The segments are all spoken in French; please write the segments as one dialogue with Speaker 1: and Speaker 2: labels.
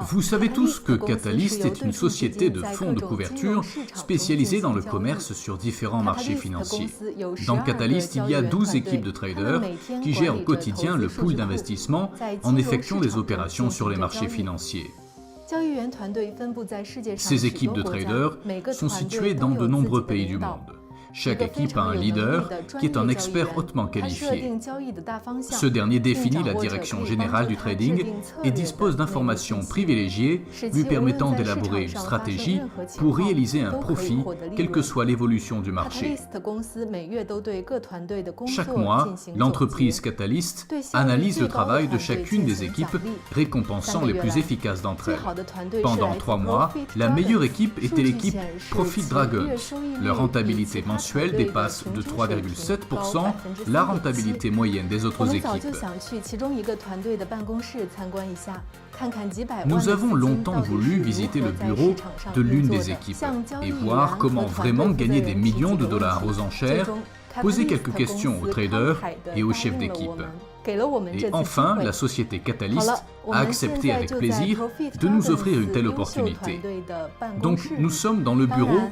Speaker 1: Vous savez tous que Catalyst est une société de fonds de couverture spécialisée dans le commerce sur différents marchés financiers. Dans Catalyst, il y a 12 équipes de traders qui gèrent au quotidien le pool d'investissement en effectuant des opérations sur les marchés financiers. Ces équipes de traders sont situées dans de nombreux pays du monde. Chaque équipe a un leader qui est un expert hautement qualifié. Ce dernier définit la direction générale du trading et dispose d'informations privilégiées lui permettant d'élaborer une stratégie pour réaliser un profit, quelle que soit l'évolution du marché. Chaque mois, l'entreprise Catalyst analyse le travail de chacune des équipes, récompensant les plus efficaces d'entre elles. Pendant 3 mois, la meilleure équipe était l'équipe Profit Dragons. Leur rentabilité mensuelle dépasse de 3,7% la rentabilité moyenne des autres équipes. Nous avons longtemps voulu visiter le bureau de l'une des équipes et voir comment vraiment gagner des millions de dollars aux enchères, poser quelques questions aux traders et aux chefs d'équipe. Et enfin, la société Catalyst a accepté avec plaisir de nous offrir une telle opportunité. Donc, nous sommes dans le bureau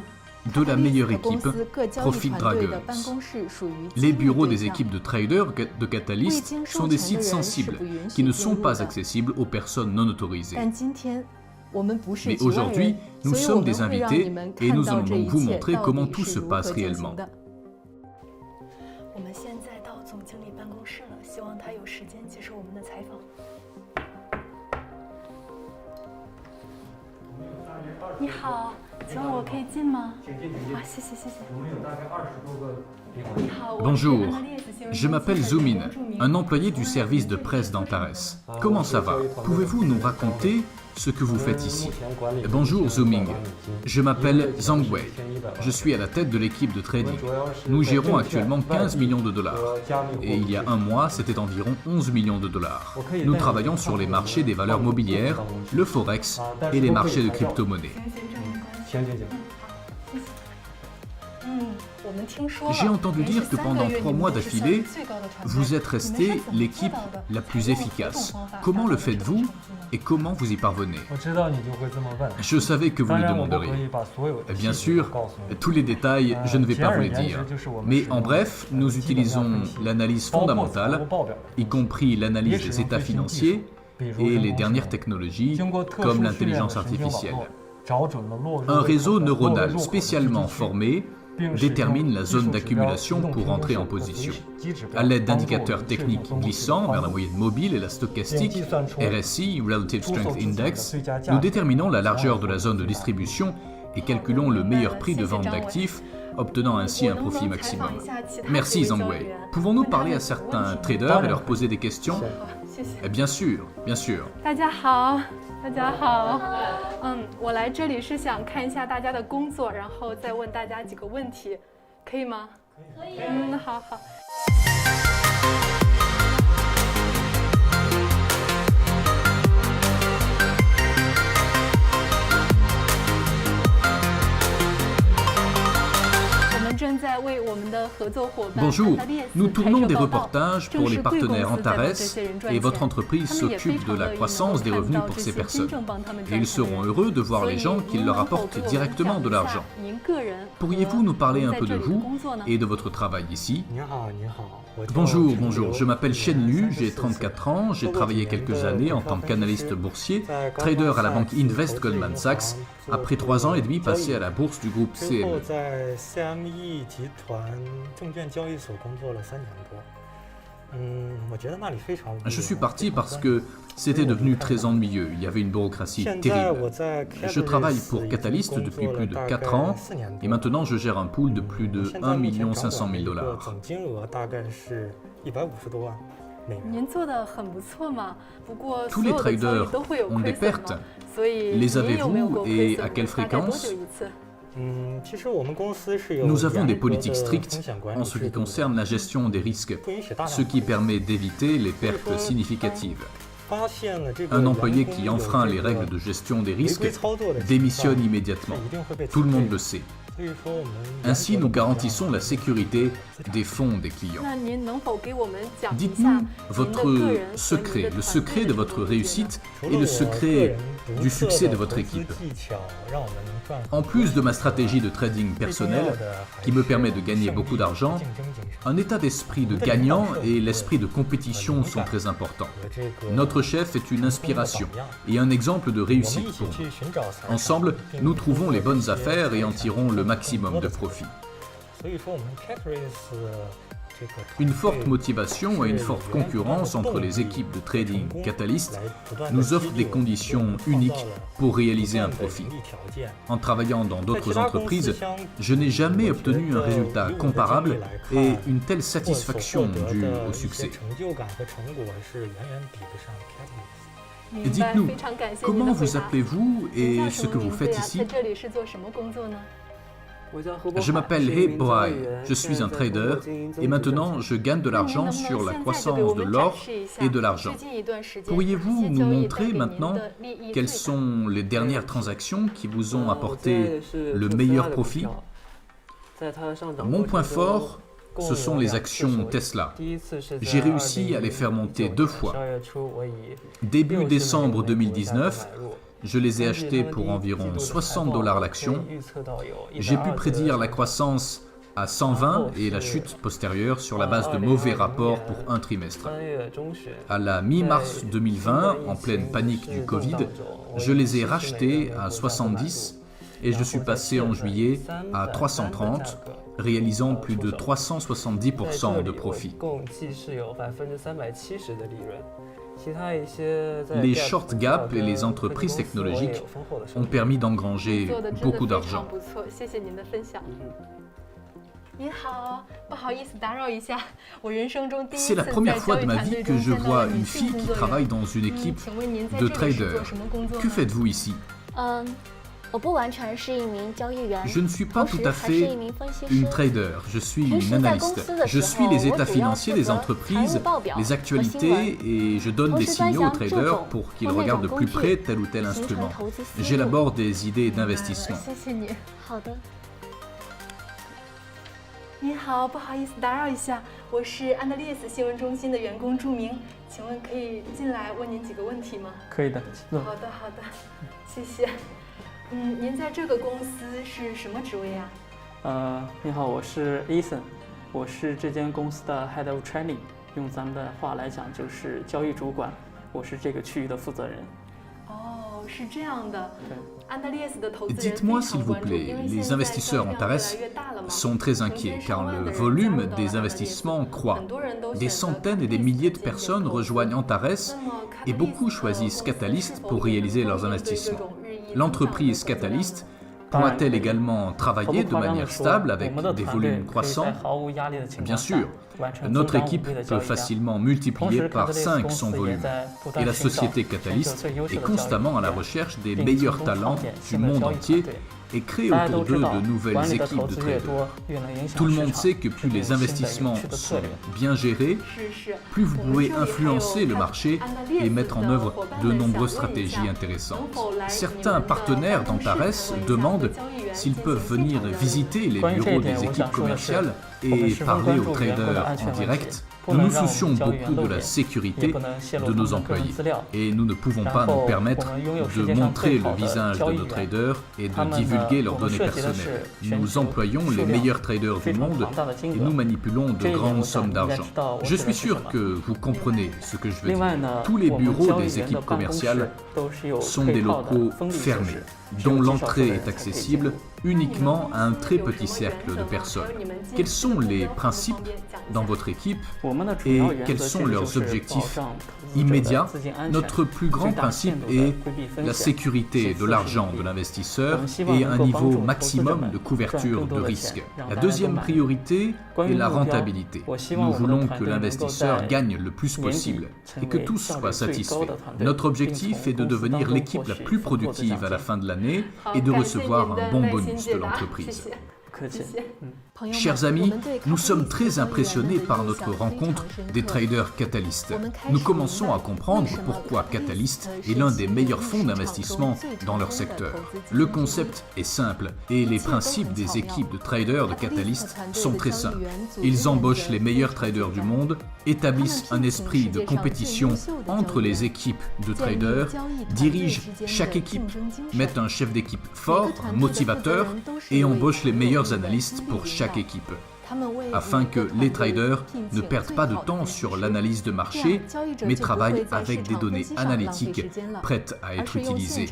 Speaker 1: de la meilleure équipe, Profit Dragons. Les bureaux des équipes de traders de Catalyst sont des sites sensibles qui ne sont pas accessibles aux personnes non autorisées. Mais aujourd'hui, nous sommes des invités et nous allons donc vous montrer comment tout se passe réellement. Bonjour, je m'appelle Zoomin, un employé du service de presse d'Antares. Comment ça va? Pouvez-vous nous raconter ce que vous faites ici? Bonjour Zooming, je m'appelle Zhang Wei. Je suis à la tête de l'équipe de trading. Nous gérons actuellement 15 millions de dollars. Et il y a un mois, c'était environ 11 millions de dollars. Nous travaillons sur les marchés des valeurs mobilières, le forex et les marchés de crypto-monnaies. J'ai entendu dire que pendant 3 mois d'affilée, vous êtes resté l'équipe la plus efficace. Comment le faites-vous et comment vous y parvenez? Je savais que vous le demanderiez. Bien sûr, tous les détails, je ne vais pas vous les dire. Mais en bref, nous utilisons l'analyse fondamentale, y compris l'analyse des états financiers et les dernières technologies comme l'intelligence artificielle. Un réseau neuronal spécialement formé détermine la zone d'accumulation pour entrer en position. À l'aide d'indicateurs techniques glissants vers la moyenne mobile et la stochastique, RSI, Relative Strength Index, nous déterminons la largeur de la zone de distribution et calculons le meilleur prix de vente d'actifs, obtenant ainsi un profit maximum. Merci Zhang Wei. Pouvons-nous parler à certains traders et leur poser des questions? Bien sûr, bien sûr.
Speaker 2: 大家好，我来这里是想看一下大家的工作，然后再问大家几个问题，可以吗？可以。好好。
Speaker 1: Bonjour, nous tournons des reportages pour les partenaires Antares et votre entreprise s'occupe de la croissance des revenus pour ces personnes. Et ils seront heureux de voir les gens qui leur apportent directement de l'argent. Pourriez-vous nous parler un peu de vous et de votre travail ici? Bonjour, je m'appelle Shen Liu, j'ai 34 ans, j'ai travaillé quelques années en tant qu'analyste boursier, trader à la banque Invest Goldman Sachs, après 3 ans et demi passés à la bourse du groupe CME. Je suis parti parce que c'était devenu très ennuyeux, il y avait une bureaucratie terrible. Je travaille pour Catalyst depuis plus de 4 ans et maintenant je gère un pool de plus de 1 500 000 dollars. Tous les traders ont des pertes. Les avez-vous et à quelle fréquence? Nous avons des politiques strictes en ce qui concerne la gestion des risques, ce qui permet d'éviter les pertes significatives. Un employé qui enfreint les règles de gestion des risques démissionne immédiatement. Tout le monde le sait. Ainsi, nous garantissons la sécurité des fonds des clients. Dites-nous votre secret, le secret de votre réussite et le secret du succès de votre équipe. En plus de ma stratégie de trading personnelle, qui me permet de gagner beaucoup d'argent, un état d'esprit de gagnant et l'esprit de compétition sont très importants. Notre chef est une inspiration et un exemple de réussite pour nous. Ensemble, nous trouvons les bonnes affaires et en tirons le maximum de profit. Une forte motivation et une forte concurrence entre les équipes de trading Catalyst nous offrent des conditions uniques pour réaliser un profit. En travaillant dans d'autres entreprises, je n'ai jamais obtenu un résultat comparable et une telle satisfaction due au succès. Dites-nous, comment vous appelez-vous et ce que vous faites ici? Je m'appelle He Boai, je suis un trader et maintenant je gagne de l'argent sur la croissance de l'or et de l'argent. Pourriez-vous nous montrer maintenant quelles sont les dernières transactions qui vous ont apporté le meilleur profit? Mon point fort, ce sont les actions Tesla. J'ai réussi à les faire monter 2 fois. Début décembre 2019, je les ai achetés pour environ $60 l'action. J'ai pu prédire la croissance à 120 et la chute postérieure sur la base de mauvais rapports pour un trimestre. À la mi-mars 2020, en pleine panique du Covid, je les ai rachetés à 70 et je suis passé en juillet à 330, réalisant plus de 370% de profit. Les short gaps et les entreprises technologiques ont permis d'engranger beaucoup d'argent. C'est la première fois de ma vie que je vois une fille qui travaille dans une équipe de traders. Que faites-vous ici? Je ne suis pas tout à fait une trader, je suis une analyste. Je suis les états financiers des entreprises, les actualités et je donne des signaux aux traders pour qu'ils regardent de plus près tel ou tel instrument. J'élabore des idées d'investissement.
Speaker 2: 您好，不好意思打扰一下，我是安德烈斯新闻中心的员工朱明，请问可以进来问您几个问题吗？
Speaker 3: 可以的。
Speaker 2: 好的，好的，谢谢。您在这个公司是什么职位呀？
Speaker 3: 你好，我是 Ethan， 我是这间公司的 Head of Training， 用咱们的话来讲就是交易主管，我是这个区域的负责人。
Speaker 2: 哦，是这样的。
Speaker 3: 对。
Speaker 1: Dites-moi s'il vous plaît, les investisseurs Antares sont très inquiets car le volume des investissements croît. Des centaines et des milliers de personnes rejoignent Antares et beaucoup choisissent Catalyst pour réaliser leurs investissements. L'entreprise Catalyst pourra-t-elle également travailler de manière stable avec des volumes croissants? Bien sûr, notre équipe peut facilement multiplier par 5 son volume. Et la société Catalyst est constamment à la recherche des meilleurs talents du monde entier et crée autour d'eux de nouvelles équipes de traders. Tout le monde sait que plus les investissements sont bien gérés, plus vous pouvez influencer le marché et mettre en œuvre de nombreuses stratégies intéressantes. Certains partenaires d'Antares demandent s'ils peuvent venir visiter les bureaux des équipes commerciales et parler aux traders en direct. Nous nous soucions beaucoup de la sécurité de nos employés et nous ne pouvons pas nous permettre de montrer le visage de nos traders et de divulguer leurs données personnelles. Nous employons les meilleurs traders du monde et nous manipulons de grandes sommes d'argent. Je suis sûr que vous comprenez ce que je veux dire. Tous les bureaux des équipes commerciales sont des locaux fermés, dont l'entrée est accessible uniquement à un très petit cercle de personnes. Quels sont les principes dans votre équipe et quels sont leurs objectifs immédiats? Notre plus grand principe est la sécurité de l'argent de l'investisseur et un niveau maximum de couverture de risque. La deuxième priorité est la rentabilité. Nous voulons que l'investisseur gagne le plus possible et que tous soient satisfaits. Notre objectif est de devenir l'équipe la plus productive à la fin de l'année et de recevoir un bon bonus de l'entreprise. Chers amis, nous sommes très impressionnés par notre rencontre des traders Catalyst. Nous commençons à comprendre pourquoi Catalyst est l'un des meilleurs fonds d'investissement dans leur secteur. Le concept est simple et les principes des équipes de traders de Catalyst sont très simples. Ils embauchent les meilleurs traders du monde, établissent un esprit de compétition entre les équipes de traders, dirigent chaque équipe, mettent un chef d'équipe fort, un motivateur et embauchent les meilleurs analystes pour chaque équipe, afin que les traders ne perdent pas de temps sur l'analyse de marché, mais travaillent avec des données analytiques prêtes à être utilisées.